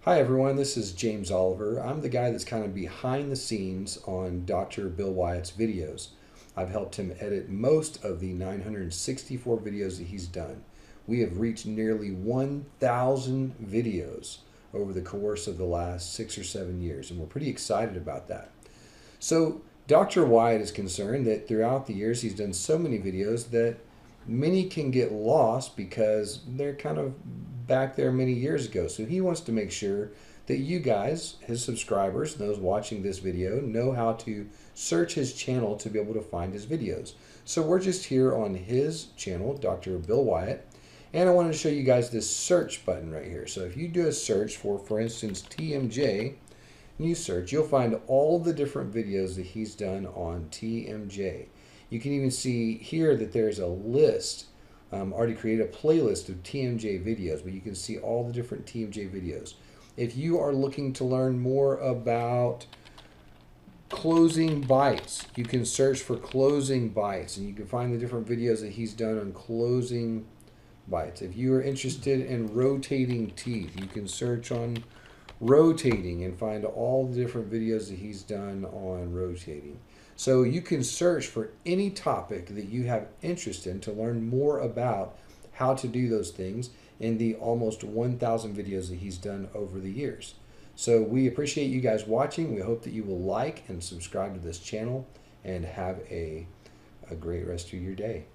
Hi everyone, this is James Oliver. I'm the guy that's kind of behind the scenes on Dr. Bill Wyatt's videos. I've helped him edit most of the 964 videos that he's done. We have reached nearly 1,000 videos over the course of the last 6 or 7 years, and we're pretty excited about that. So Dr. Wyatt is concerned that throughout the years he's done so many videos that many can get lost because they're kind of back there many years ago. So he wants to make sure that you guys, his subscribers, those watching this video, know how to search his channel to be able to find his videos. So we're just here on his channel, Dr. Bill Wyatt, and I wanted to show you guys this search button right here. So if you do a search for instance, TMJ, and you search, you'll find all the different videos that he's done on TMJ. You can even see here that there's a list, already created a playlist of TMJ videos, but you can see all the different TMJ videos. If you are looking to learn more about closing bites, you can search for closing bites, and you can find the different videos that he's done on closing bites. If you are interested in rotating teeth, you can search on rotating and find all the different videos that he's done on rotating. So you can search for any topic that you have interest in to learn more about how to do those things in the almost 1,000 videos that he's done over the years. So we appreciate you guys watching. We hope that you will like and subscribe to this channel, and have a great rest of your day.